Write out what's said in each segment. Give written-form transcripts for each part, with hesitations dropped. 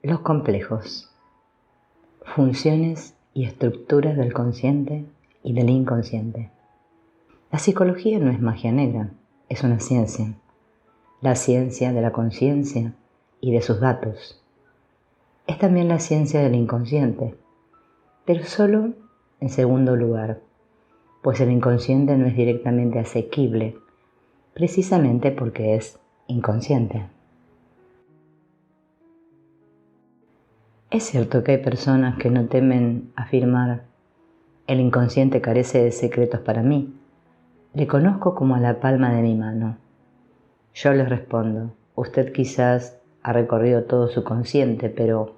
Los complejos, funciones y estructuras del consciente y del inconsciente. La psicología no es magia negra, es una ciencia. La ciencia de la conciencia y de sus datos. Es también la ciencia del inconsciente, pero solo en segundo lugar, pues el inconsciente no es directamente asequible, precisamente porque es inconsciente. Es cierto que hay personas que no temen afirmar: el inconsciente carece de secretos para mí, le conozco como a la palma de mi mano. Yo les respondo: usted quizás ha recorrido todo su consciente, pero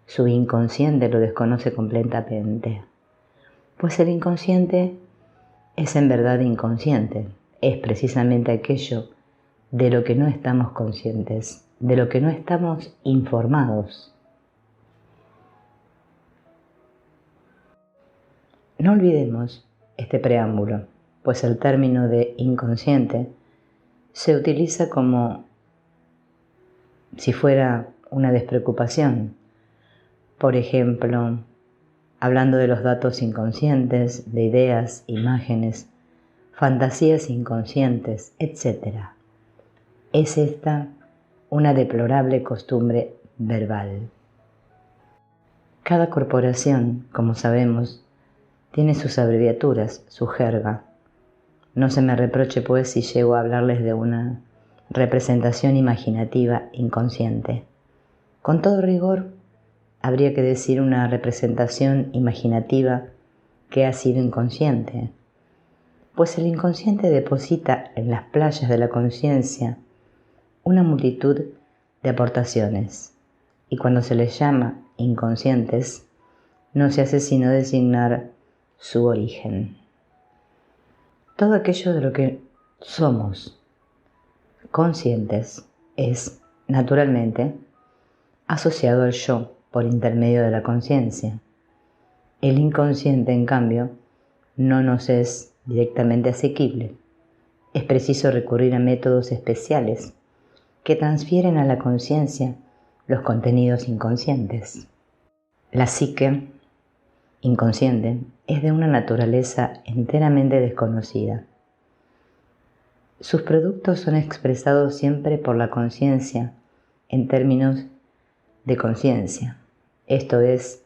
su inconsciente lo desconoce completamente. Pues el inconsciente es en verdad inconsciente, es precisamente aquello de lo que no estamos conscientes, de lo que no estamos informados. No olvidemos este preámbulo, pues el término de inconsciente se utiliza como si fuera una despreocupación. Por ejemplo, hablando de los datos inconscientes, de ideas, imágenes, fantasías inconscientes, etc. Es esta una deplorable costumbre verbal. Cada corporación, como sabemos, tiene sus abreviaturas, su jerga. No se me reproche, pues, si llego a hablarles de una representación imaginativa inconsciente. Con todo rigor, habría que decir una representación imaginativa que ha sido inconsciente, pues el inconsciente deposita en las playas de la conciencia una multitud de aportaciones, y cuando se les llama inconscientes, no se hace sino designar su origen. Todo aquello de lo que somos conscientes es, naturalmente, asociado al yo por intermedio de la conciencia. El inconsciente, en cambio, no nos es directamente asequible. Es preciso recurrir a métodos especiales que transfieren a la conciencia los contenidos inconscientes. La psique inconsciente es de una naturaleza enteramente desconocida. Sus productos son expresados siempre por la conciencia en términos de conciencia. Esto es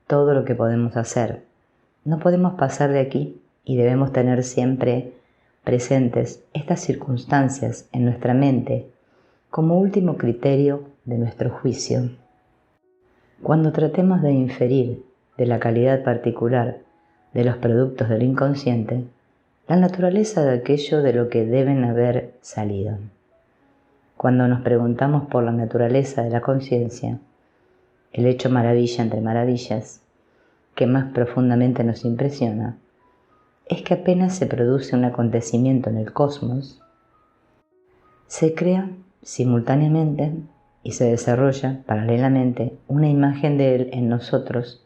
todo lo que podemos hacer. No podemos pasar de aquí y debemos tener siempre presentes estas circunstancias en nuestra mente como último criterio de nuestro juicio. Cuando tratemos de inferir de la calidad particular de los productos del inconsciente, la naturaleza de aquello de lo que deben haber salido. Cuando nos preguntamos por la naturaleza de la conciencia, el hecho maravilla entre maravillas, que más profundamente nos impresiona, es que apenas se produce un acontecimiento en el cosmos, se crea simultáneamente y se desarrolla paralelamente una imagen de él en nosotros,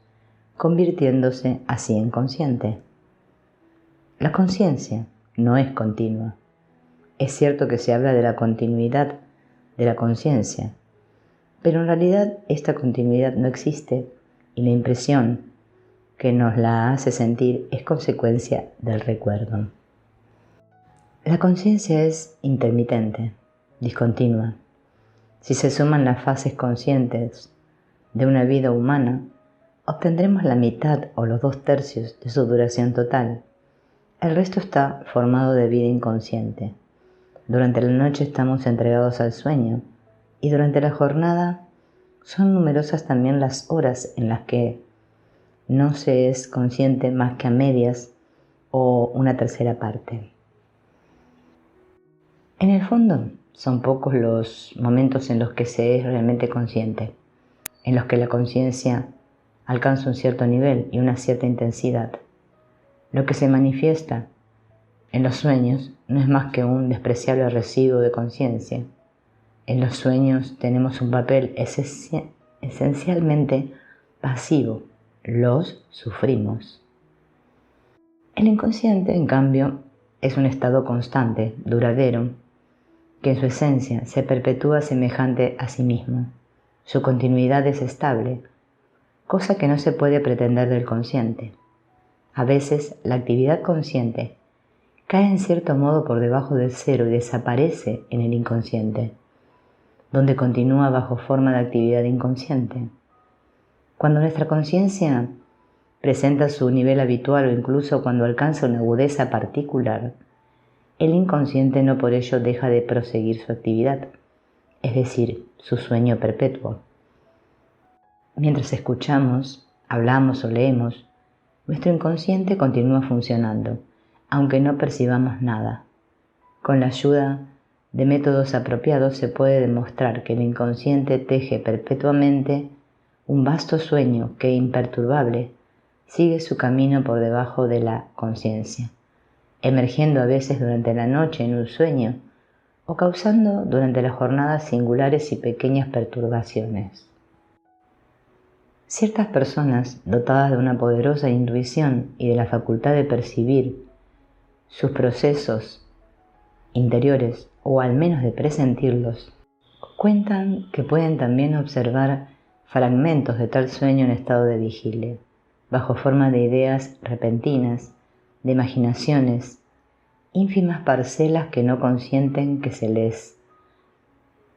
convirtiéndose así en consciente. La conciencia no es continua. Es cierto que se habla de la continuidad de la conciencia, pero en realidad esta continuidad no existe y la impresión que nos la hace sentir es consecuencia del recuerdo. La conciencia es intermitente, discontinua. Si se suman las fases conscientes de una vida humana, obtendremos la mitad o los 2/3 de su duración total. El resto está formado de vida inconsciente. Durante la noche estamos entregados al sueño y durante la jornada son numerosas también las horas en las que no se es consciente más que a medias o una tercera parte. En el fondo, son pocos los momentos en los que se es realmente consciente, en los que la conciencia alcanza un cierto nivel y una cierta intensidad. Lo que se manifiesta en los sueños no es más que un despreciable residuo de conciencia. En los sueños tenemos un papel esencialmente pasivo, los sufrimos. El inconsciente, en cambio, es un estado constante, duradero, que en su esencia se perpetúa semejante a sí mismo. Su continuidad es estable, cosa que no se puede pretender del consciente. A veces la actividad consciente cae en cierto modo por debajo del cero y desaparece en el inconsciente, donde continúa bajo forma de actividad inconsciente. Cuando nuestra conciencia presenta su nivel habitual o incluso cuando alcanza una agudeza particular, el inconsciente no por ello deja de proseguir su actividad, es decir, su sueño perpetuo. Mientras escuchamos, hablamos o leemos, nuestro inconsciente continúa funcionando, aunque no percibamos nada. Con la ayuda de métodos apropiados se puede demostrar que el inconsciente teje perpetuamente un vasto sueño que, imperturbable, sigue su camino por debajo de la conciencia, emergiendo a veces durante la noche en un sueño o causando durante las jornadas singulares y pequeñas perturbaciones. Ciertas personas, dotadas de una poderosa intuición y de la facultad de percibir sus procesos interiores, o al menos de presentirlos, cuentan que pueden también observar fragmentos de tal sueño en estado de vigilia, bajo forma de ideas repentinas, de imaginaciones, ínfimas parcelas que no consienten que se les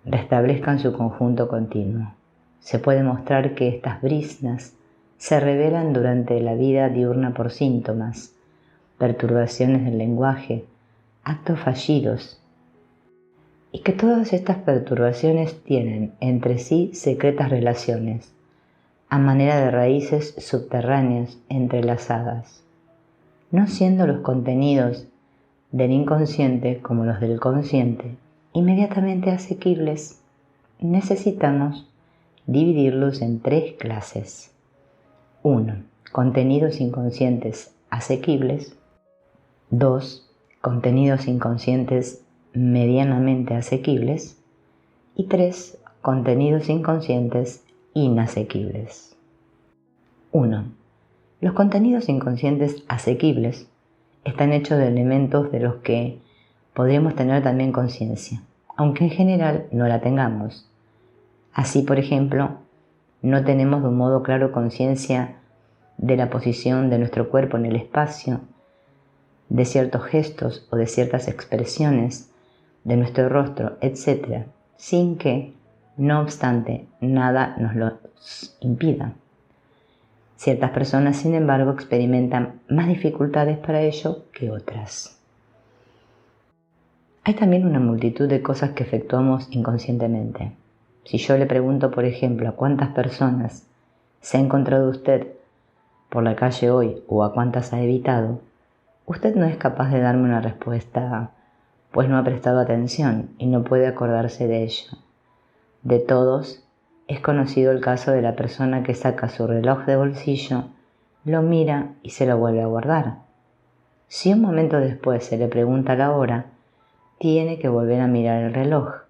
restablezcan su conjunto continuo. Se puede mostrar que estas brisnas se revelan durante la vida diurna por síntomas, perturbaciones del lenguaje, actos fallidos, y que todas estas perturbaciones tienen entre sí secretas relaciones, a manera de raíces subterráneas entrelazadas, no siendo los contenidos del inconsciente como los del consciente inmediatamente asequibles. Necesitamos dividirlos en tres clases. 1. Contenidos inconscientes asequibles. 2. Contenidos inconscientes medianamente asequibles. Y 3. Contenidos inconscientes inasequibles. 1. Los contenidos inconscientes asequibles están hechos de elementos de los que podremos tener también conciencia, aunque en general no la tengamos. Así, por ejemplo, no tenemos de un modo claro conciencia de la posición de nuestro cuerpo en el espacio, de ciertos gestos o de ciertas expresiones de nuestro rostro, etc., sin que, no obstante, nada nos lo impida. Ciertas personas, sin embargo, experimentan más dificultades para ello que otras. Hay también una multitud de cosas que efectuamos inconscientemente. Si yo le pregunto, por ejemplo, a cuántas personas se ha encontrado usted por la calle hoy o a cuántas ha evitado, usted no es capaz de darme una respuesta, pues no ha prestado atención y no puede acordarse de ello. De todos, es conocido el caso de la persona que saca su reloj de bolsillo, lo mira y se lo vuelve a guardar. Si un momento después se le pregunta la hora, tiene que volver a mirar el reloj,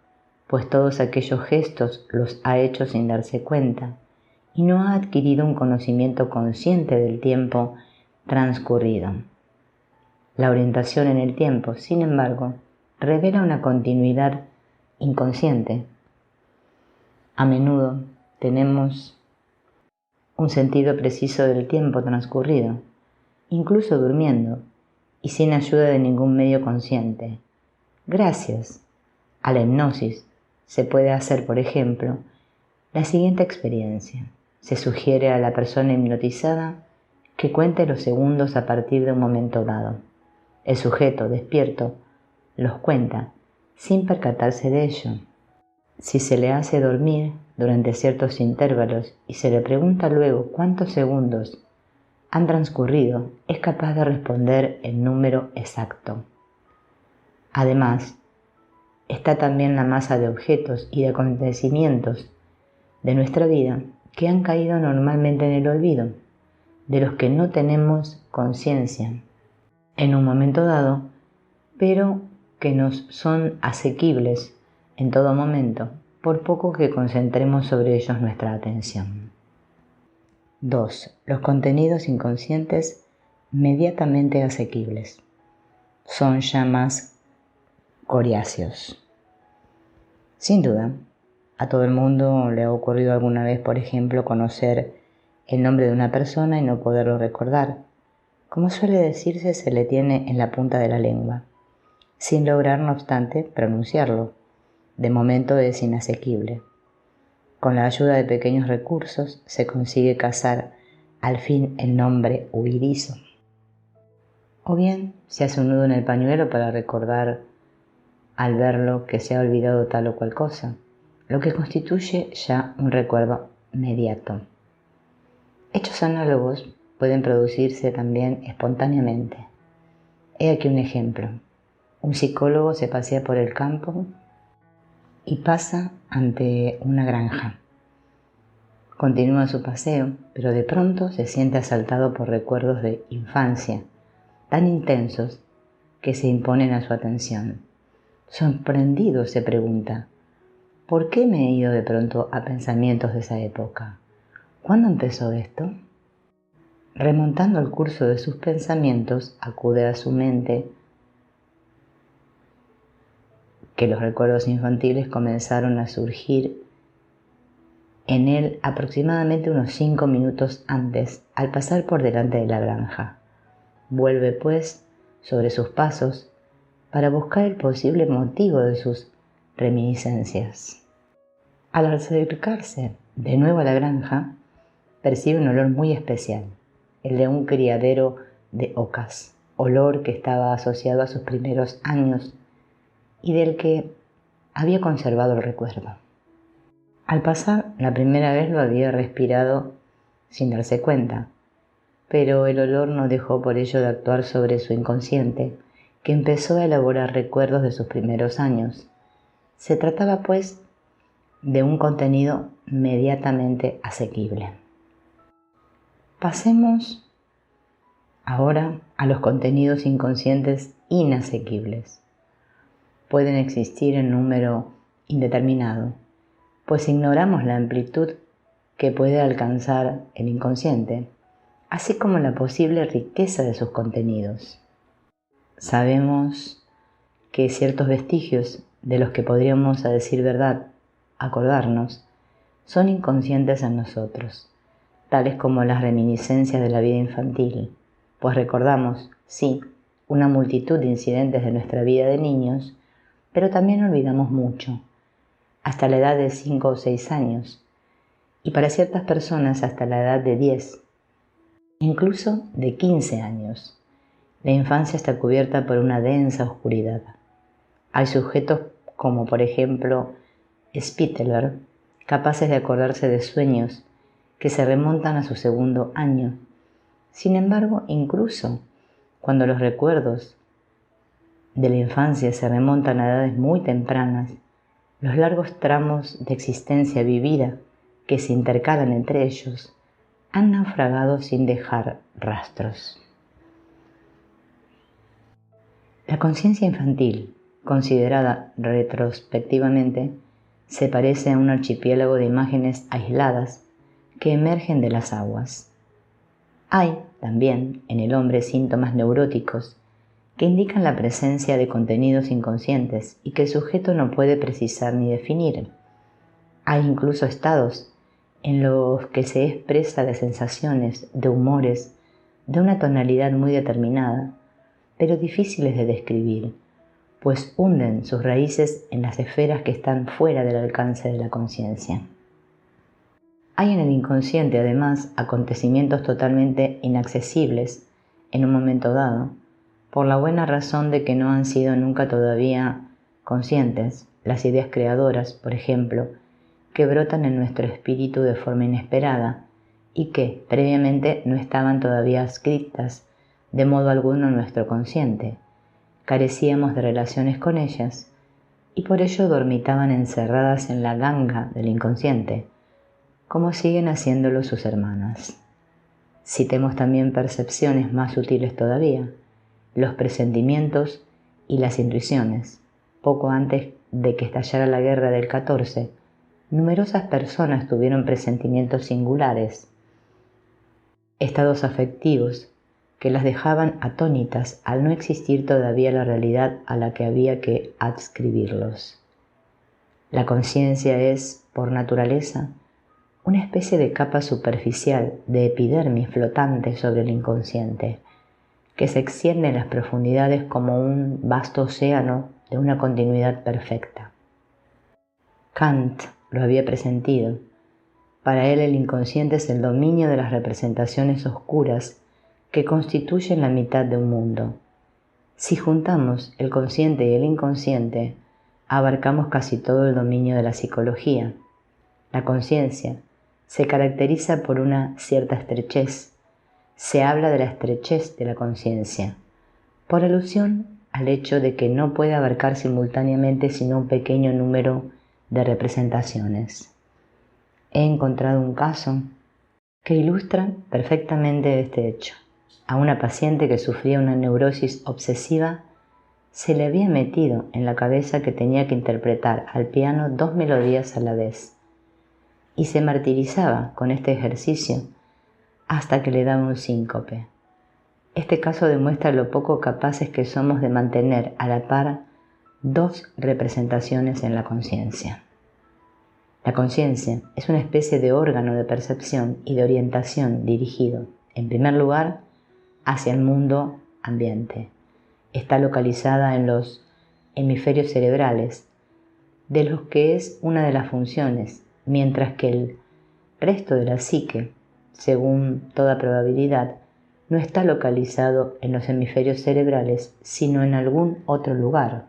pues todos aquellos gestos los ha hecho sin darse cuenta y no ha adquirido un conocimiento consciente del tiempo transcurrido. La orientación en el tiempo, sin embargo, revela una continuidad inconsciente. A menudo tenemos un sentido preciso del tiempo transcurrido, incluso durmiendo y sin ayuda de ningún medio consciente. Gracias a la hipnosis se puede hacer, por ejemplo, la siguiente experiencia. Se sugiere a la persona hipnotizada que cuente los segundos a partir de un momento dado. El sujeto despierto los cuenta sin percatarse de ello. Si se le hace dormir durante ciertos intervalos y se le pregunta luego cuántos segundos han transcurrido, es capaz de responder el número exacto. Además, está también la masa de objetos y de acontecimientos de nuestra vida que han caído normalmente en el olvido, de los que no tenemos conciencia en un momento dado, pero que nos son asequibles en todo momento, por poco que concentremos sobre ellos nuestra atención. 2. Los contenidos inconscientes inmediatamente asequibles son ya más coriáceos. Sin duda, A todo el mundo le ha ocurrido alguna vez, por ejemplo, conocer el nombre de una persona y no poderlo recordar. Como suele decirse, se le tiene en la punta de la lengua, sin lograr, no obstante, pronunciarlo. De momento es inasequible. Con la ayuda de pequeños recursos se consigue cazar al fin el nombre huidizo. O bien se hace un nudo en el pañuelo para recordar al verlo que se ha olvidado tal o cual cosa, lo que constituye ya un recuerdo mediato. Hechos análogos pueden producirse también espontáneamente. He aquí un ejemplo. Un psicólogo se pasea por el campo y pasa ante una granja. Continúa su paseo, pero de pronto se siente asaltado por recuerdos de infancia, tan intensos que se imponen a su atención. Sorprendido se pregunta, ¿por qué me he ido de pronto a pensamientos de esa época? ¿Cuándo empezó esto? Remontando el curso de sus pensamientos, acude a su mente que los recuerdos infantiles comenzaron a surgir en él aproximadamente unos 5 minutos antes, al pasar por delante de la granja. Vuelve, pues, sobre sus pasos para buscar el posible motivo de sus reminiscencias. Al acercarse de nuevo a la granja, percibe un olor muy especial, el de un criadero de ocas, olor que estaba asociado a sus primeros años y del que había conservado el recuerdo. Al pasar, la primera vez lo había respirado sin darse cuenta, pero el olor no dejó por ello de actuar sobre su inconsciente, que empezó a elaborar recuerdos de sus primeros años. Se trataba, pues, de un contenido inmediatamente asequible. Pasemos ahora a los contenidos inconscientes inasequibles. Pueden existir en número indeterminado, pues ignoramos la amplitud que puede alcanzar el inconsciente, así como la posible riqueza de sus contenidos. Sabemos que ciertos vestigios de los que podríamos, a decir verdad, acordarnos, son inconscientes en nosotros, tales como las reminiscencias de la vida infantil, pues recordamos, sí, una multitud de incidentes de nuestra vida de niños, pero también olvidamos mucho, hasta la edad de 5 o 6 años, y para ciertas personas hasta la edad de 10, incluso de 15 años. La infancia está cubierta por una densa oscuridad. Hay sujetos como, por ejemplo, Spitteler, capaces de acordarse de sueños que se remontan a su segundo año. Sin embargo, incluso cuando los recuerdos de la infancia se remontan a edades muy tempranas, los largos tramos de existencia vivida que se intercalan entre ellos han naufragado sin dejar rastros. La conciencia infantil, considerada retrospectivamente, se parece a un archipiélago de imágenes aisladas que emergen de las aguas. Hay también en el hombre síntomas neuróticos que indican la presencia de contenidos inconscientes y que el sujeto no puede precisar ni definir. Hay incluso estados en los que se expresa de sensaciones, de humores, de una tonalidad muy determinada, pero difíciles de describir, pues hunden sus raíces en las esferas que están fuera del alcance de la conciencia. Hay en el inconsciente, además, acontecimientos totalmente inaccesibles en un momento dado, por la buena razón de que no han sido nunca todavía conscientes, las ideas creadoras, por ejemplo, que brotan en nuestro espíritu de forma inesperada y que, previamente, no estaban todavía adscritas de modo alguno en nuestro consciente. Carecíamos de relaciones con ellas y por ello dormitaban encerradas en la ganga del inconsciente, como siguen haciéndolo sus hermanas. Citemos también percepciones más sutiles todavía, los presentimientos y las intuiciones. Poco antes de que estallara la guerra del 14, numerosas personas tuvieron presentimientos singulares, estados afectivos que las dejaban atónitas al no existir todavía la realidad a la que había que adscribirlos. La conciencia es, por naturaleza, una especie de capa superficial de epidermis flotante sobre el inconsciente, que se extiende en las profundidades como un vasto océano de una continuidad perfecta. Kant lo había presentido. Para él el inconsciente es el dominio de las representaciones oscuras que constituyen la mitad de un mundo. Si juntamos el consciente y el inconsciente, abarcamos casi todo el dominio de la psicología. La conciencia se caracteriza por una cierta estrechez. Se habla de la estrechez de la conciencia, por alusión al hecho de que no puede abarcar simultáneamente sino un pequeño número de representaciones. He encontrado un caso que ilustra perfectamente este hecho. A una paciente que sufría una neurosis obsesiva se le había metido en la cabeza que tenía que interpretar al piano 2 melodías a la vez y se martirizaba con este ejercicio hasta que le daba un síncope. Este caso demuestra lo poco capaces que somos de mantener a la par 2 representaciones en la conciencia. La conciencia es una especie de órgano de percepción y de orientación dirigido, en primer lugar, hacia el mundo ambiente. Está localizada en los hemisferios cerebrales, de los que es una de las funciones, mientras que el resto de la psique, según toda probabilidad, no está localizado en los hemisferios cerebrales, sino en algún otro lugar.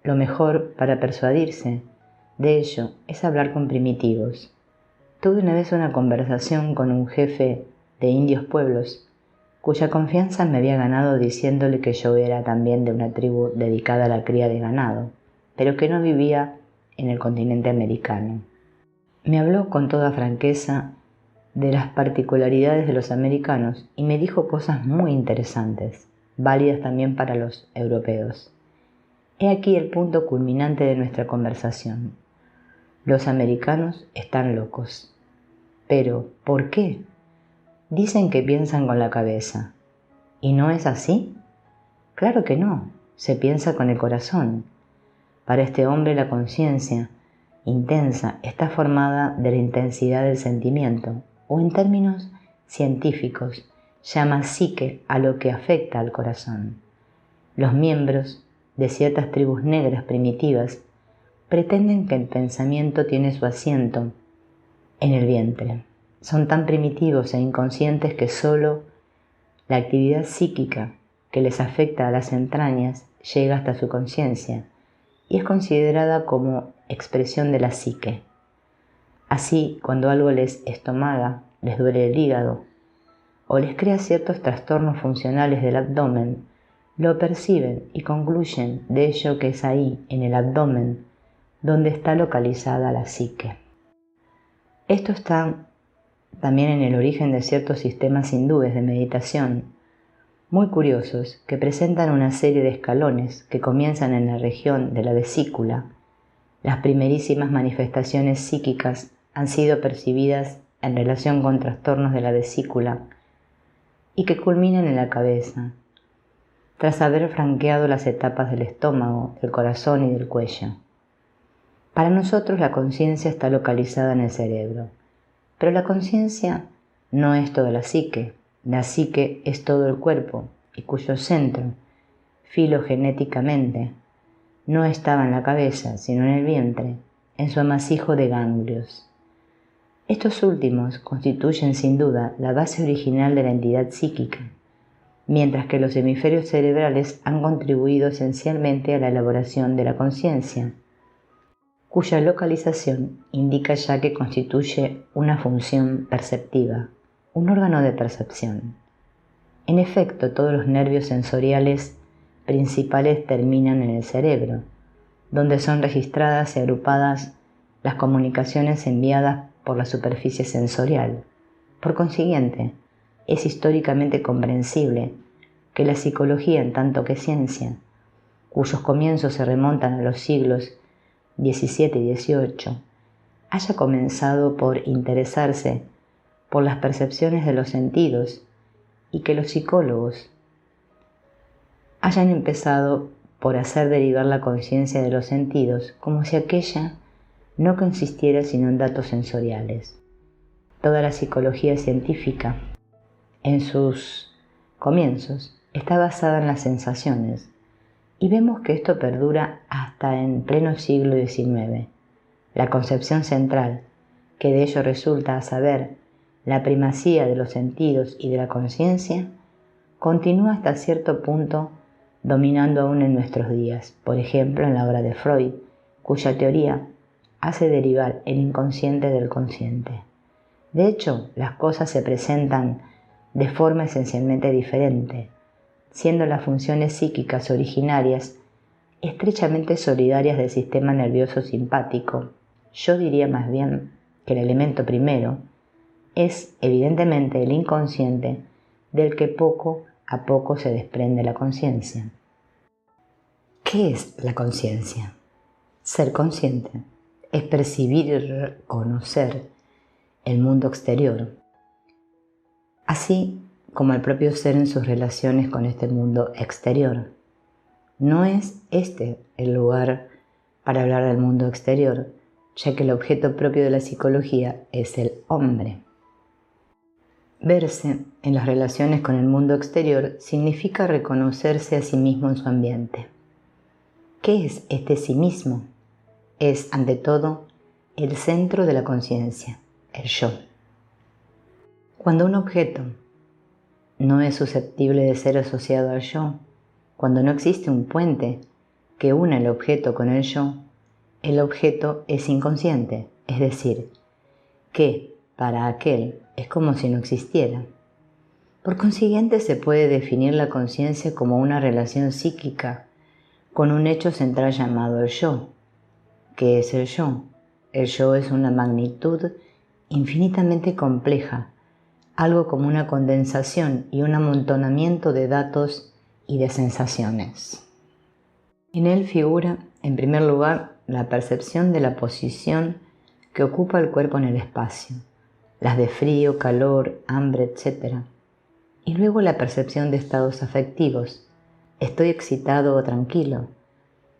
Lo mejor para persuadirse de ello es hablar con primitivos. Tuve una vez una conversación con un jefe de indios pueblos, cuya confianza me había ganado diciéndole que yo era también de una tribu dedicada a la cría de ganado, pero que no vivía en el continente americano. Me habló con toda franqueza de las particularidades de los americanos y me dijo cosas muy interesantes, válidas también para los europeos. He aquí el punto culminante de nuestra conversación. Los americanos están locos. Pero, ¿por qué? Dicen que piensan con la cabeza. ¿Y no es así? Claro que no, se piensa con el corazón. Para este hombre la conciencia intensa está formada de la intensidad del sentimiento, o en términos científicos, llama psique a lo que afecta al corazón. Los miembros de ciertas tribus negras primitivas pretenden que el pensamiento tiene su asiento en el vientre. Son tan primitivos e inconscientes que solo la actividad psíquica que les afecta a las entrañas llega hasta su conciencia y es considerada como expresión de la psique. Así, cuando algo les estomaga, les duele el hígado o les crea ciertos trastornos funcionales del abdomen, lo perciben y concluyen de ello que es ahí, en el abdomen, donde está localizada la psique. Esto está también en el origen de ciertos sistemas hindúes de meditación, muy curiosos, que presentan una serie de escalones que comienzan en la región de la vesícula. Las primerísimas manifestaciones psíquicas han sido percibidas en relación con trastornos de la vesícula y que culminan en la cabeza, tras haber franqueado las etapas del estómago, del corazón y del cuello. Para nosotros la conciencia está localizada en el cerebro, pero la conciencia no es toda la psique es todo el cuerpo y cuyo centro, filogenéticamente, no estaba en la cabeza sino en el vientre, en su amasijo de ganglios. Estos últimos constituyen sin duda la base original de la entidad psíquica, mientras que los hemisferios cerebrales han contribuido esencialmente a la elaboración de la conciencia, cuya localización indica ya que constituye una función perceptiva, un órgano de percepción. En efecto, todos los nervios sensoriales principales terminan en el cerebro, donde son registradas y agrupadas las comunicaciones enviadas por la superficie sensorial. Por consiguiente, es históricamente comprensible que la psicología, en tanto que ciencia, cuyos comienzos se remontan a los siglos XVII y XVIII, haya comenzado por interesarse por las percepciones de los sentidos y que los psicólogos hayan empezado por hacer derivar la conciencia de los sentidos como si aquella no consistiera sino en datos sensoriales. Toda la psicología científica, en sus comienzos, está basada en las sensaciones, y vemos que esto perdura hasta en pleno siglo XIX. La concepción central, que de ello resulta, a saber, la primacía de los sentidos y de la conciencia, continúa hasta cierto punto dominando aún en nuestros días, por ejemplo en la obra de Freud, cuya teoría hace derivar el inconsciente del consciente. De hecho, las cosas se presentan de forma esencialmente diferente, siendo las funciones psíquicas originarias estrechamente solidarias del sistema nervioso simpático. Yo diría más bien que el elemento primero es evidentemente el inconsciente, del que poco a poco se desprende la conciencia. ¿Qué es la conciencia? Ser consciente es percibir y reconocer el mundo exterior, así como el propio ser en sus relaciones con este mundo exterior. No es este el lugar para hablar del mundo exterior, ya que el objeto propio de la psicología es el hombre. Verse en las relaciones con el mundo exterior significa reconocerse a sí mismo en su ambiente. ¿Qué es este sí mismo? Es, ante todo, el centro de la conciencia, el yo. Cuando un objeto no es susceptible de ser asociado al yo, cuando no existe un puente que una el objeto con el yo, el objeto es inconsciente, es decir, que para aquel es como si no existiera. Por consiguiente, se puede definir la conciencia como una relación psíquica con un hecho central llamado el yo. ¿Qué es el yo? El yo es una magnitud infinitamente compleja, algo como una condensación y un amontonamiento de datos y de sensaciones. En él figura, en primer lugar, la percepción de la posición que ocupa el cuerpo en el espacio, las de frío, calor, hambre, etc. Y luego la percepción de estados afectivos. Estoy excitado o tranquilo,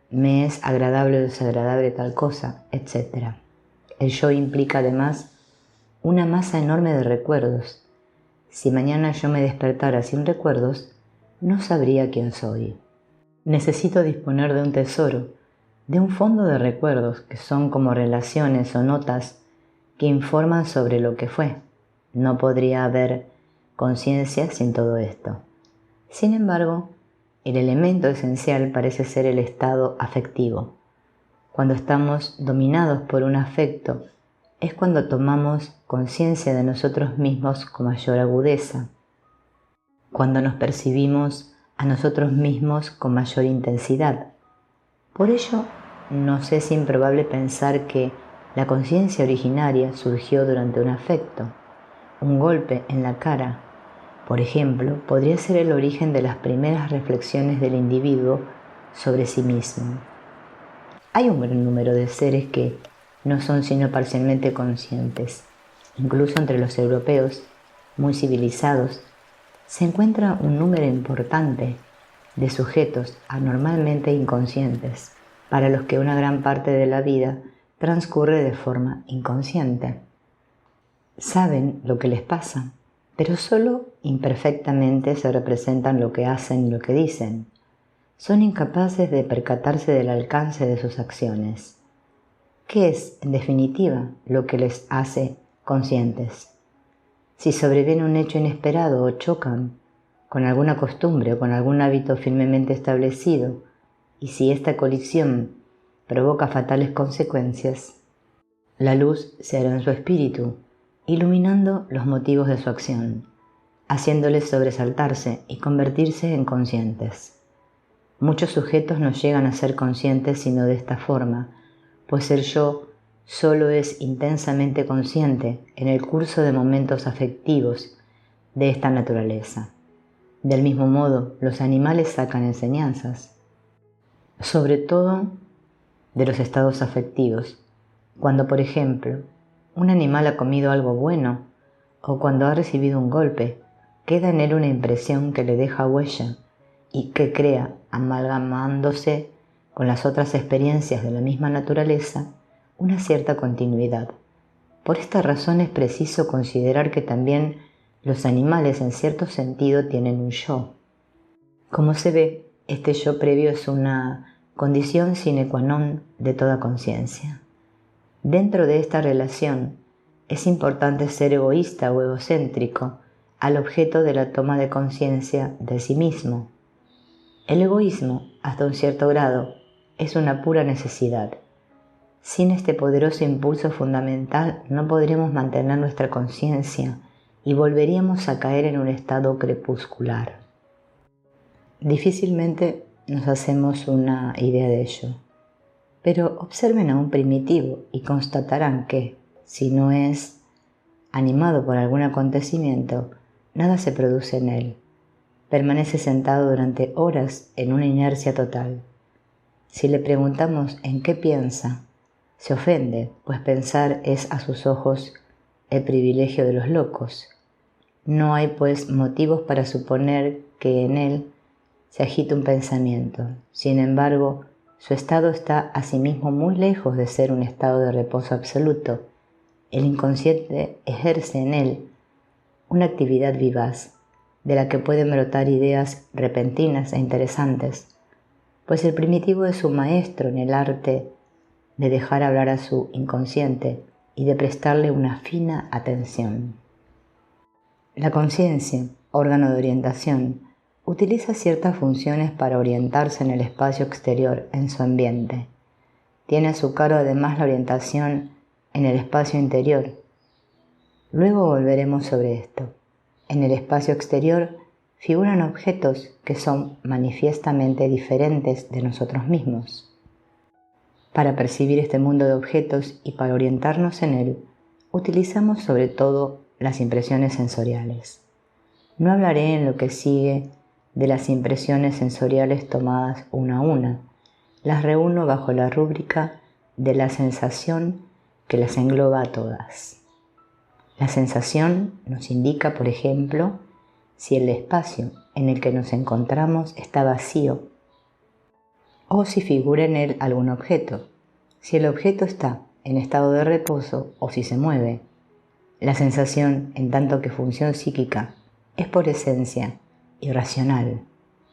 me es agradable o desagradable tal cosa, etc. El yo implica además una masa enorme de recuerdos. Si mañana yo me despertara sin recuerdos, no sabría quién soy. Necesito disponer de un tesoro, de un fondo de recuerdos que son como relaciones o notas que informan sobre lo que fue. No podría haber conciencia sin todo esto. Sin embargo, el elemento esencial parece ser el estado afectivo. Cuando estamos dominados por un afecto, es cuando tomamos conciencia de nosotros mismos con mayor agudeza, cuando nos percibimos a nosotros mismos con mayor intensidad. Por ello, nos es improbable pensar que la conciencia originaria surgió durante un afecto. Un golpe en la cara, por ejemplo, podría ser el origen de las primeras reflexiones del individuo sobre sí mismo. Hay un gran número de seres que no son sino parcialmente conscientes. Incluso entre los europeos, muy civilizados, se encuentra un número importante de sujetos anormalmente inconscientes, para los que una gran parte de la vida transcurre de forma inconsciente. Saben lo que les pasa, pero solo imperfectamente se representan lo que hacen y lo que dicen. Son incapaces de percatarse del alcance de sus acciones. ¿Qué es, en definitiva, lo que les hace conscientes? Si sobreviene un hecho inesperado o chocan con alguna costumbre o con algún hábito firmemente establecido, y si esta colisión provoca fatales consecuencias, la luz se hará en su espíritu, iluminando los motivos de su acción, haciéndoles sobresaltarse y convertirse en conscientes. Muchos sujetos no llegan a ser conscientes sino de esta forma, pues el yo solo es intensamente consciente en el curso de momentos afectivos de esta naturaleza. Del mismo modo, los animales sacan enseñanzas, sobre todo de los estados afectivos. Cuando, por ejemplo, un animal ha comido algo bueno o cuando ha recibido un golpe, queda en él una impresión que le deja huella y que crea, amalgamándose con las otras experiencias de la misma naturaleza, una cierta continuidad. Por esta razón es preciso considerar que también los animales en cierto sentido tienen un yo. Como se ve, este yo previo es una condición sine qua non de toda conciencia. Dentro de esta relación es importante ser egoísta o egocéntrico al objeto de la toma de conciencia de sí mismo. El egoísmo, hasta un cierto grado, es una pura necesidad. Sin este poderoso impulso fundamental no podríamos mantener nuestra conciencia y volveríamos a caer en un estado crepuscular. Difícilmente nos hacemos una idea de ello, pero observen a un primitivo y constatarán que, si no es animado por algún acontecimiento, nada se produce en él. Permanece sentado durante horas en una inercia total. Si le preguntamos en qué piensa, se ofende, pues pensar es a sus ojos el privilegio de los locos. No hay, pues, motivos para suponer que en él se agita un pensamiento. Sin embargo, su estado está asimismo muy lejos de ser un estado de reposo absoluto. El inconsciente ejerce en él una actividad vivaz, de la que pueden brotar ideas repentinas e interesantes, pues el primitivo es un maestro en el arte de dejar hablar a su inconsciente y de prestarle una fina atención. La conciencia, órgano de orientación, utiliza ciertas funciones para orientarse en el espacio exterior, en su ambiente. Tiene a su cargo además la orientación en el espacio interior. Luego volveremos sobre esto. En el espacio exterior figuran objetos que son manifiestamente diferentes de nosotros mismos. Para percibir este mundo de objetos y para orientarnos en él, utilizamos sobre todo las impresiones sensoriales. No hablaré en lo que sigue de las impresiones sensoriales tomadas una a una. Las reúno bajo la rúbrica de la sensación que las engloba a todas. La sensación nos indica, por ejemplo, si el espacio en el que nos encontramos está vacío o si figura en él algún objeto, si el objeto está en estado de reposo o si se mueve. La sensación, en tanto que función psíquica, es por esencia irracional.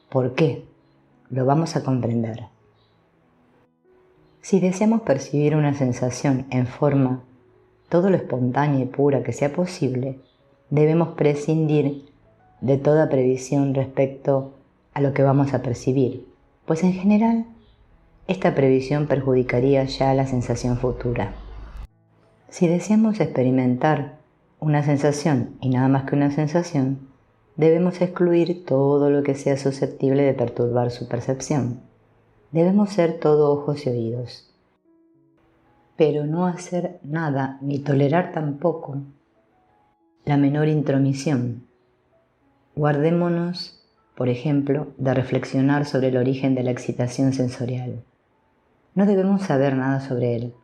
¿Por qué? Lo vamos a comprender. Si deseamos percibir una sensación en forma todo lo espontánea y pura que sea posible, debemos prescindir de toda previsión respecto a lo que vamos a percibir, pues en general esta previsión perjudicaría ya la sensación futura. Si deseamos experimentar una sensación y nada más que una sensación, debemos excluir todo lo que sea susceptible de perturbar su percepción. Debemos ser todo ojos y oídos, pero no hacer nada ni tolerar tampoco la menor intromisión. Guardémonos, por ejemplo, de reflexionar sobre el origen de la excitación sensorial. No debemos saber nada sobre él.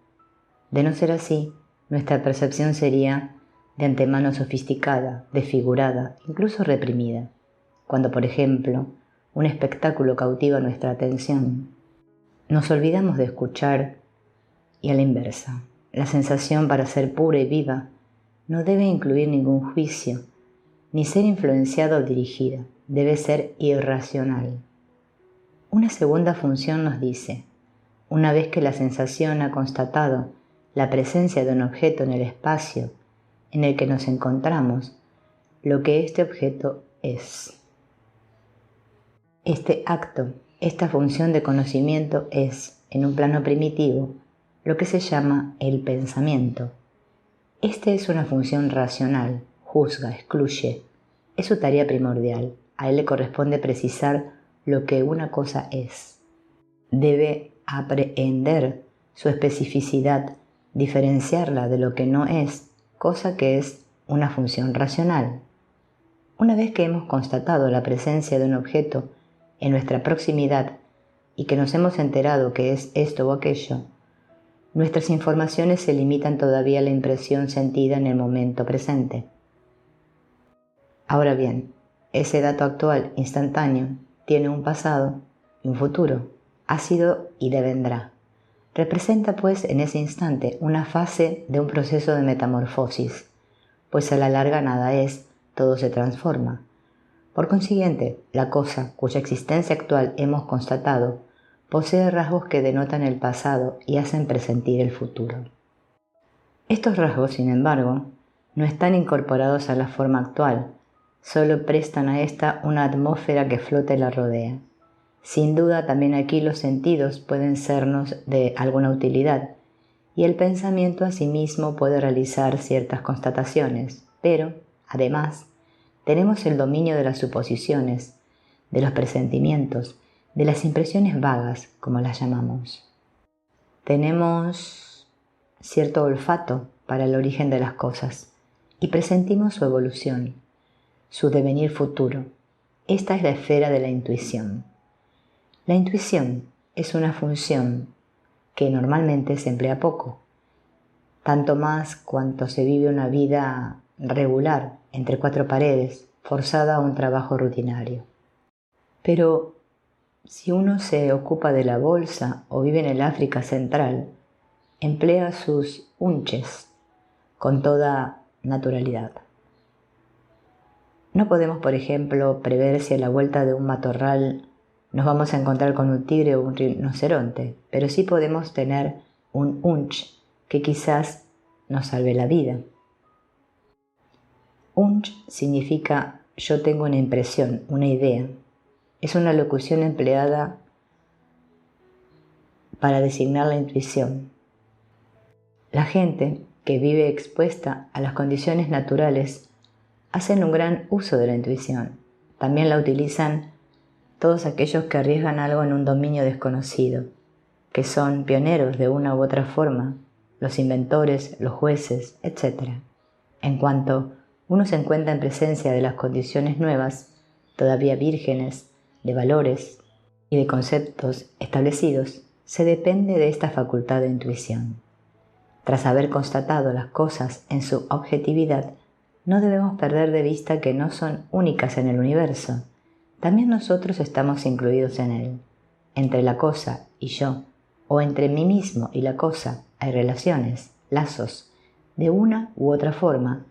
De no ser así, nuestra percepción sería de antemano sofisticada, desfigurada, incluso reprimida. Cuando, por ejemplo, un espectáculo cautiva nuestra atención, nos olvidamos de escuchar y a la inversa. La sensación, para ser pura y viva, no debe incluir ningún juicio, ni ser influenciada o dirigida. Debe ser irracional. Una segunda función nos dice: una vez que la sensación ha constatado la presencia de un objeto en el espacio en el que nos encontramos, lo que este objeto es. Este acto, esta función de conocimiento es, en un plano primitivo, lo que se llama el pensamiento. Este es una función racional, juzga, excluye. Es su tarea primordial. A él le corresponde precisar lo que una cosa es. Debe aprehender su especificidad, diferenciarla de lo que no es, cosa que es una función racional. Una vez que hemos constatado la presencia de un objeto en nuestra proximidad y que nos hemos enterado que es esto o aquello, nuestras informaciones se limitan todavía a la impresión sentida en el momento presente. Ahora bien, ese dato actual, instantáneo, tiene un pasado y un futuro, ha sido y devendrá. Representa pues en ese instante una fase de un proceso de metamorfosis, pues a la larga nada es, todo se transforma. Por consiguiente, la cosa cuya existencia actual hemos constatado posee rasgos que denotan el pasado y hacen presentir el futuro. Estos rasgos, sin embargo, no están incorporados a la forma actual, solo prestan a ésta una atmósfera que flota y la rodea. Sin duda, también aquí los sentidos pueden sernos de alguna utilidad, y el pensamiento asimismo puede realizar ciertas constataciones, pero, además, tenemos el dominio de las suposiciones, de los presentimientos, de las impresiones vagas, como las llamamos. Tenemos cierto olfato para el origen de las cosas y presentimos su evolución, su devenir futuro. Esta es la esfera de la intuición. La intuición es una función que normalmente se emplea poco, tanto más cuanto se vive una vida regular entre cuatro paredes, forzada a un trabajo rutinario. Pero si uno se ocupa de la bolsa o vive en el África Central, emplea sus unches con toda naturalidad. No podemos, por ejemplo, prever si a la vuelta de un matorral nos vamos a encontrar con un tigre o un rinoceronte, pero sí podemos tener un unch que quizás nos salve la vida. Unch significa yo tengo una impresión, una idea. Es una locución empleada para designar la intuición. La gente que vive expuesta a las condiciones naturales hacen un gran uso de la intuición. También la utilizan todos aquellos que arriesgan algo en un dominio desconocido, que son pioneros de una u otra forma, los inventores, los jueces, etc. En cuanto uno se encuentra en presencia de las condiciones nuevas, todavía vírgenes, de valores y de conceptos establecidos, se depende de esta facultad de intuición. Tras haber constatado las cosas en su objetividad, no debemos perder de vista que no son únicas en el universo. También nosotros estamos incluidos en él. Entre la cosa y yo, o entre mí mismo y la cosa, hay relaciones, lazos. De una u otra forma,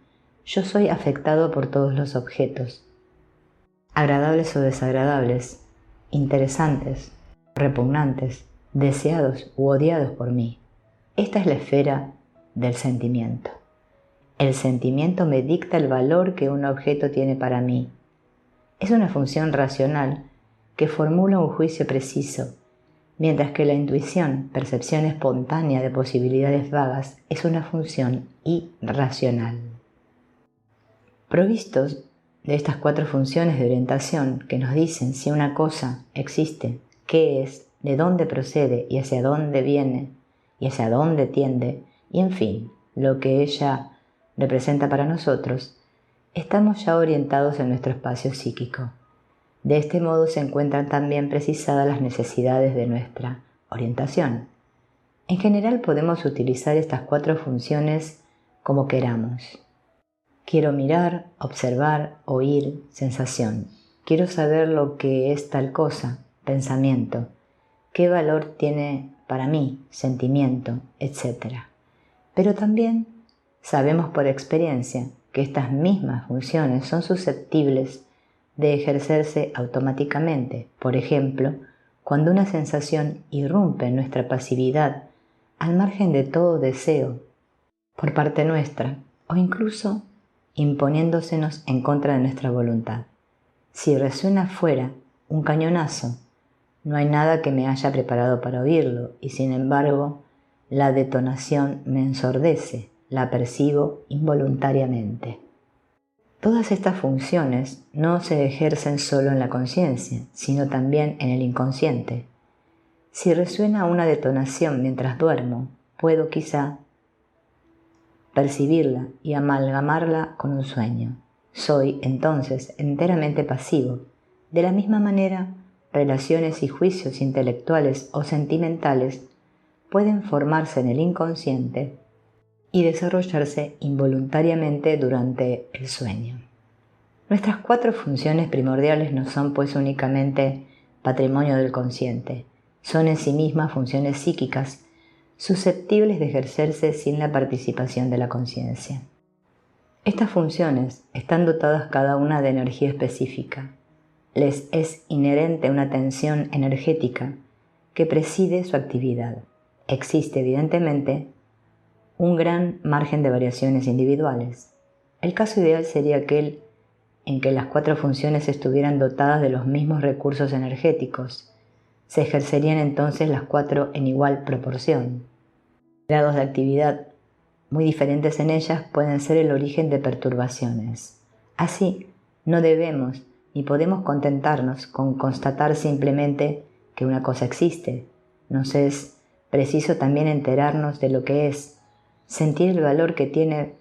yo soy afectado por todos los objetos, agradables o desagradables, interesantes, repugnantes, deseados u odiados por mí. Esta es la esfera del sentimiento. El sentimiento me dicta el valor que un objeto tiene para mí. Es una función racional que formula un juicio preciso, mientras que la intuición, percepción espontánea de posibilidades vagas, es una función irracional. Provistos de estas cuatro funciones de orientación que nos dicen si una cosa existe, qué es, de dónde procede y hacia dónde viene y hacia dónde tiende, y en fin, lo que ella representa para nosotros, estamos ya orientados en nuestro espacio psíquico. De este modo se encuentran también precisadas las necesidades de nuestra orientación. En general podemos utilizar estas cuatro funciones como queramos. Quiero mirar, observar, oír, sensación. Quiero saber lo que es tal cosa, pensamiento. ¿Qué valor tiene para mí, sentimiento, etc.? Pero también sabemos por experiencia que estas mismas funciones son susceptibles de ejercerse automáticamente. Por ejemplo, cuando una sensación irrumpe en nuestra pasividad al margen de todo deseo por parte nuestra o incluso imponiéndosenos en contra de nuestra voluntad. Si resuena fuera un cañonazo, no hay nada que me haya preparado para oírlo y sin embargo la detonación me ensordece, la percibo involuntariamente. Todas estas funciones no se ejercen solo en la conciencia, sino también en el inconsciente. Si resuena una detonación mientras duermo, puedo quizá percibirla y amalgamarla con un sueño. Soy entonces enteramente pasivo. De la misma manera, relaciones y juicios intelectuales o sentimentales pueden formarse en el inconsciente y desarrollarse involuntariamente durante el sueño. Nuestras 4 funciones primordiales no son pues únicamente patrimonio del consciente, son en sí mismas funciones psíquicas susceptibles de ejercerse sin la participación de la conciencia. Estas funciones están dotadas cada una de energía específica. Les es inherente una tensión energética que preside su actividad. Existe, evidentemente, un gran margen de variaciones individuales. El caso ideal sería aquel en que las 4 funciones estuvieran dotadas de los mismos recursos energéticos. Se ejercerían entonces las 4 en igual proporción. Grados de actividad muy diferentes en ellas pueden ser el origen de perturbaciones. Así, no debemos ni podemos contentarnos con constatar simplemente que una cosa existe. Nos es preciso también enterarnos de lo que es, sentir el valor que tiene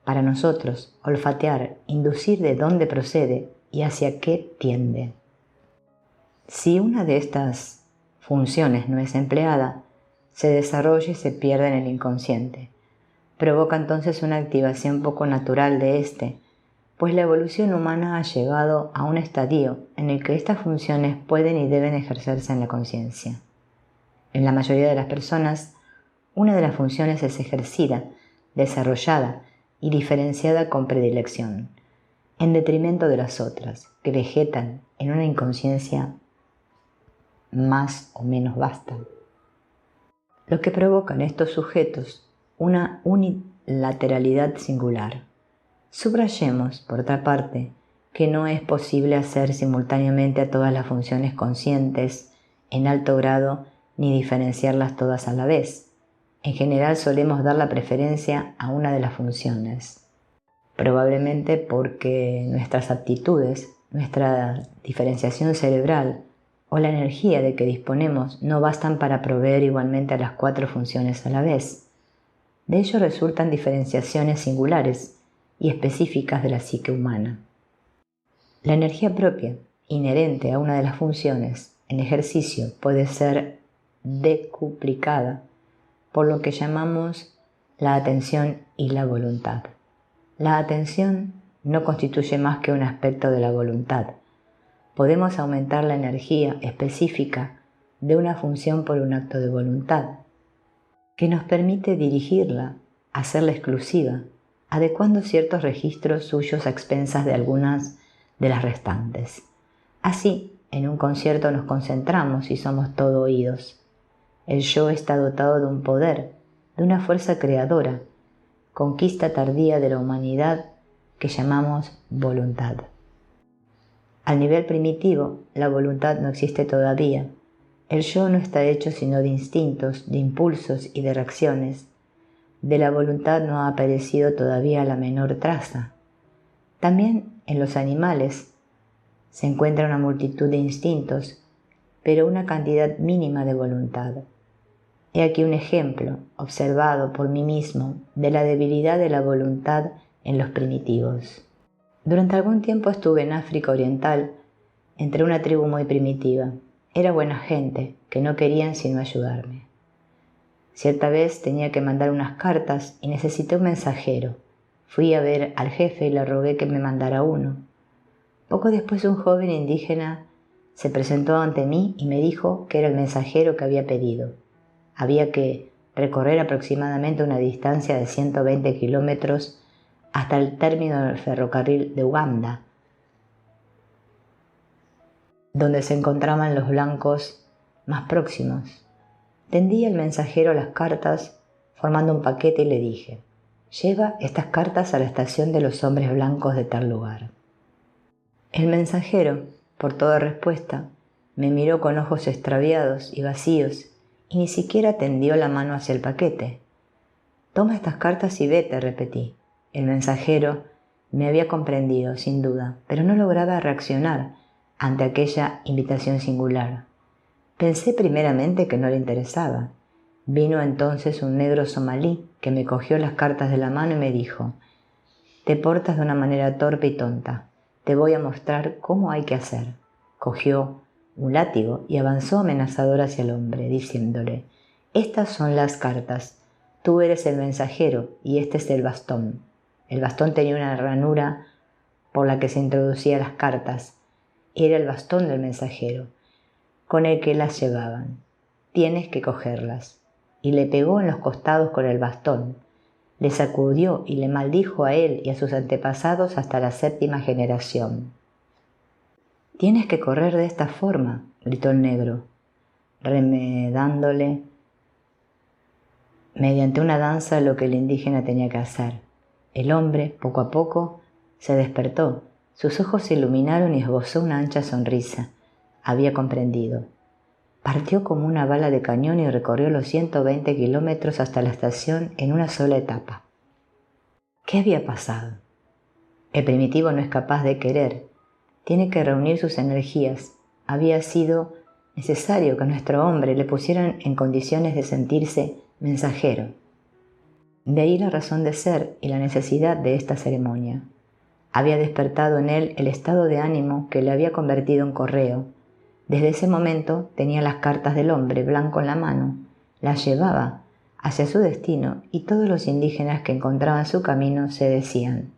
para nosotros, olfatear, inducir de dónde procede y hacia qué tiende. Si una de estas funciones no es empleada, se desarrolla y se pierde en el inconsciente. Provoca entonces una activación poco natural de éste, pues la evolución humana ha llegado a un estadio en el que estas funciones pueden y deben ejercerse en la conciencia. En la mayoría de las personas, una de las funciones es ejercida, desarrollada y diferenciada con predilección, en detrimento de las otras, que vegetan en una inconsciencia más o menos vasta. Lo que provoca en estos sujetos una unilateralidad singular. Subrayemos, por otra parte, que no es posible hacer simultáneamente a todas las funciones conscientes en alto grado ni diferenciarlas todas a la vez. En general solemos dar la preferencia a una de las funciones, probablemente porque nuestras aptitudes, nuestra diferenciación cerebral o la energía de que disponemos no bastan para proveer igualmente a las 4 funciones a la vez. De ello resultan diferenciaciones singulares y específicas de la psique humana. La energía propia, inherente a una de las funciones en ejercicio, puede ser decuplicada por lo que llamamos la atención y la voluntad. La atención no constituye más que un aspecto de la voluntad. Podemos aumentar la energía específica de una función por un acto de voluntad, que nos permite dirigirla, hacerla exclusiva, adecuando ciertos registros suyos a expensas de algunas de las restantes. Así, en un concierto nos concentramos y somos todo oídos. El yo está dotado de un poder, de una fuerza creadora, conquista tardía de la humanidad que llamamos voluntad. Al nivel primitivo, la voluntad no existe todavía. El yo no está hecho sino de instintos, de impulsos y de reacciones. De la voluntad no ha aparecido todavía la menor traza. También en los animales se encuentra una multitud de instintos, pero una cantidad mínima de voluntad. He aquí un ejemplo, observado por mí mismo, de la debilidad de la voluntad en los primitivos. Durante algún tiempo estuve en África Oriental, entre una tribu muy primitiva. Era buena gente, que no querían sino ayudarme. Cierta vez tenía que mandar unas cartas y necesité un mensajero. Fui a ver al jefe y le rogué que me mandara uno. Poco después un joven indígena se presentó ante mí y me dijo que era el mensajero que había pedido. Había que recorrer aproximadamente una distancia de 120 kilómetros hasta el término del ferrocarril de Uganda, donde se encontraban los blancos más próximos. Tendí al mensajero las cartas formando un paquete y le dije: «Lleva estas cartas a la estación de los hombres blancos de tal lugar». El mensajero, por toda respuesta, me miró con ojos extraviados y vacíos y ni siquiera tendió la mano hacia el paquete. «Toma estas cartas y vete», repetí. El mensajero me había comprendido, sin duda, pero no lograba reaccionar ante aquella invitación singular. Pensé primeramente que no le interesaba. Vino entonces un negro somalí que me cogió las cartas de la mano y me dijo: «Te portas de una manera torpe y tonta. Te voy a mostrar cómo hay que hacer». Cogió un látigo y avanzó amenazador hacia el hombre, diciéndole: «Estas son las cartas. Tú eres el mensajero y este es el bastón». El bastón tenía una ranura por la que se introducía las cartas. Era el bastón del mensajero, con el que las llevaban. Tienes que cogerlas. Y le pegó en los costados con el bastón. Le sacudió y le maldijo a él y a sus antepasados hasta la 7ª generación. Tienes que correr de esta forma, gritó el negro, remedándole mediante una danza lo que el indígena tenía que hacer. El hombre, poco a poco, se despertó. Sus ojos se iluminaron y esbozó una ancha sonrisa. Había comprendido. Partió como una bala de cañón y recorrió los 120 kilómetros hasta la estación en una sola etapa. ¿Qué había pasado? El primitivo no es capaz de querer. Tiene que reunir sus energías. Había sido necesario que a nuestro hombre le pusieran en condiciones de sentirse mensajero. De ahí la razón de ser y la necesidad de esta ceremonia. Había despertado en él el estado de ánimo que le había convertido en correo. Desde ese momento tenía las cartas del hombre blanco en la mano, las llevaba hacia su destino y todos los indígenas que encontraban su camino se decían: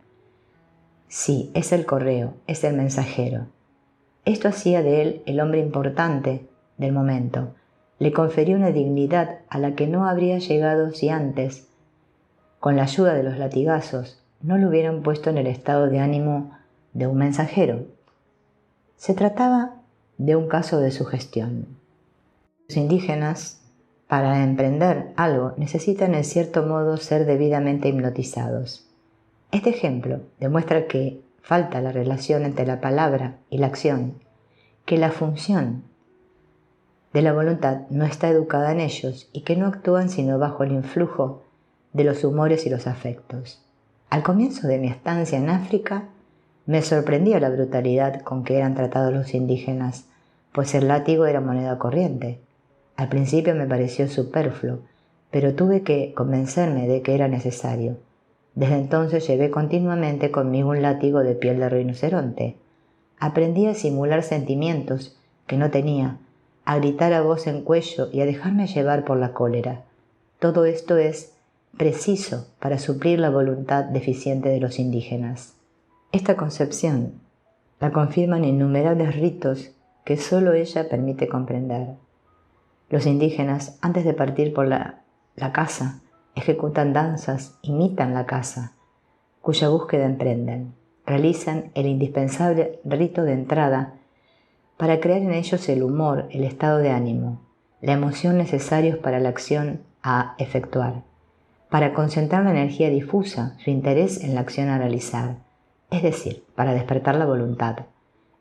sí, es el correo, es el mensajero. Esto hacía de él el hombre importante del momento. Le confería una dignidad a la que no habría llegado si antes, con la ayuda de los latigazos, no lo hubieran puesto en el estado de ánimo de un mensajero. Se trataba de un caso de sugestión. Los indígenas, para emprender algo, necesitan en cierto modo ser debidamente hipnotizados. Este ejemplo demuestra que falta la relación entre la palabra y la acción, que la función de la voluntad no está educada en ellos y que no actúan sino bajo el influjo de los humores y los afectos. Al comienzo de mi estancia en África, me sorprendía la brutalidad con que eran tratados los indígenas, pues el látigo era moneda corriente. Al principio me pareció superfluo, pero tuve que convencerme de que era necesario. Desde entonces llevé continuamente conmigo un látigo de piel de rinoceronte. Aprendí a simular sentimientos que no tenía, a gritar a voz en cuello y a dejarme llevar por la cólera. Todo esto es preciso para suplir la voluntad deficiente de los indígenas. Esta concepción la confirman innumerables ritos que solo ella permite comprender. Los indígenas, antes de partir por la caza, ejecutan danzas, imitan la caza, cuya búsqueda emprenden. Realizan el indispensable rito de entrada para crear en ellos el humor, el estado de ánimo, la emoción necesarios para la acción a efectuar, para concentrar la energía difusa, su interés en la acción a realizar, es decir, para despertar la voluntad.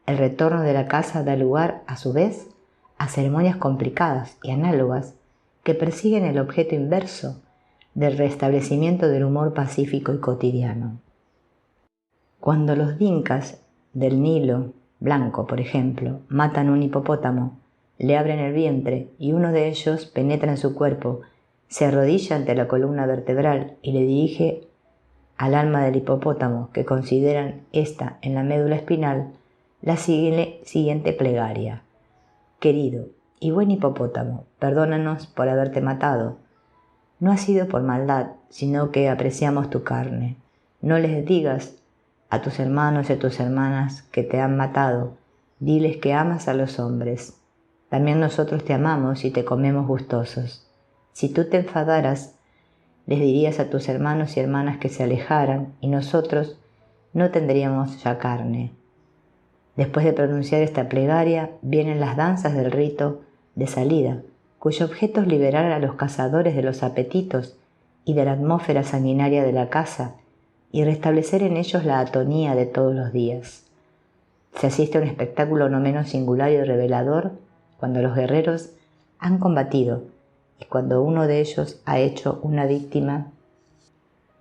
El retorno de la caza da lugar, a su vez, a ceremonias complicadas y análogas que persiguen el objeto inverso del restablecimiento del humor pacífico y cotidiano. Cuando los dinkas del Nilo Blanco, por ejemplo, matan un hipopótamo, le abren el vientre y uno de ellos penetra en su cuerpo, se arrodilla ante la columna vertebral y le dirige al alma del hipopótamo, que consideran esta en la médula espinal, la siguiente plegaria: querido y buen hipopótamo, perdónanos por haberte matado. No ha sido por maldad, sino que apreciamos tu carne. No les digas a tus hermanos y a tus hermanas que te han matado. Diles que amas a los hombres. También nosotros te amamos y te comemos gustosos. Si tú te enfadaras, les dirías a tus hermanos y hermanas que se alejaran y nosotros no tendríamos ya carne. Después de pronunciar esta plegaria, vienen las danzas del rito de salida, cuyo objeto es liberar a los cazadores de los apetitos y de la atmósfera sanguinaria de la caza y restablecer en ellos la atonía de todos los días. Se asiste a un espectáculo no menos singular y revelador cuando los guerreros han combatido y cuando uno de ellos ha hecho una víctima,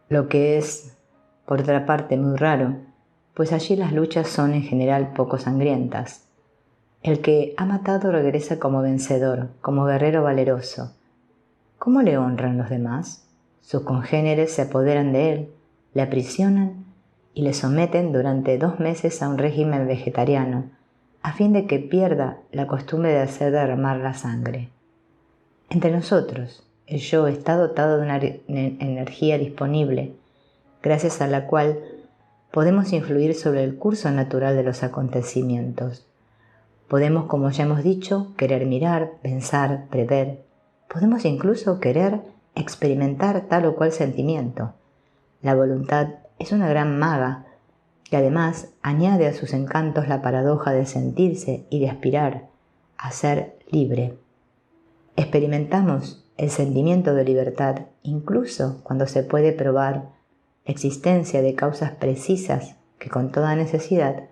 lo que es, por otra parte, muy raro, pues allí las luchas son en general poco sangrientas. El que ha matado regresa como vencedor, como guerrero valeroso. ¿Cómo le honran los demás? Sus congéneres se apoderan de él, le aprisionan y le someten durante 2 meses a un régimen vegetariano, a fin de que pierda la costumbre de hacer derramar la sangre. Entre nosotros, el yo está dotado de una energía disponible, gracias a la cual podemos influir sobre el curso natural de los acontecimientos. Podemos, como ya hemos dicho, querer mirar, pensar, prever. Podemos incluso querer experimentar tal o cual sentimiento. La voluntad es una gran maga que además añade a sus encantos la paradoja de sentirse y de aspirar a ser libre. Experimentamos el sentimiento de libertad incluso cuando se puede probar la existencia de causas precisas que con toda necesidad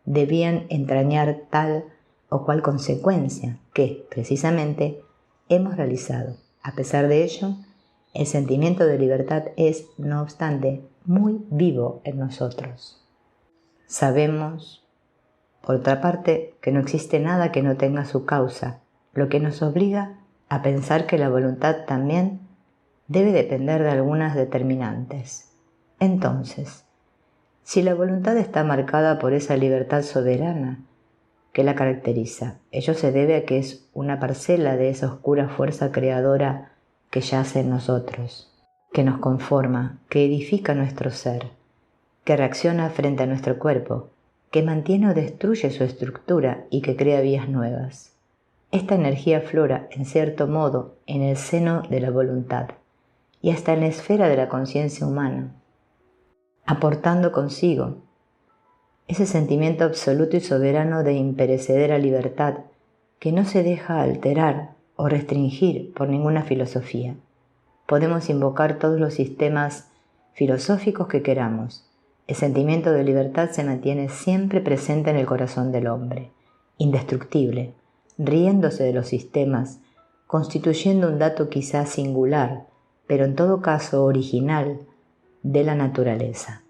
debían entrañar tal o cual consecuencia que, precisamente, hemos realizado. A pesar de ello, el sentimiento de libertad es, no obstante, muy vivo en nosotros. Sabemos, por otra parte, que no existe nada que no tenga su causa, lo que nos obliga a pensar que la voluntad también debe depender de algunas determinantes. Entonces, si la voluntad está marcada por esa libertad soberana que la caracteriza, ello se debe a que es una parcela de esa oscura fuerza creadora que yace en nosotros, que nos conforma, que edifica nuestro ser, que reacciona frente a nuestro cuerpo, que mantiene o destruye su estructura y que crea vías nuevas. Esta energía aflora, en cierto modo, en el seno de la voluntad y hasta en la esfera de la conciencia humana, aportando consigo ese sentimiento absoluto y soberano de imperecedera libertad que no se deja alterar o restringir por ninguna filosofía. Podemos invocar todos los sistemas filosóficos que queramos. El sentimiento de libertad se mantiene siempre presente en el corazón del hombre, indestructible, riéndose de los sistemas, constituyendo un dato quizás singular, pero en todo caso original, de la naturaleza.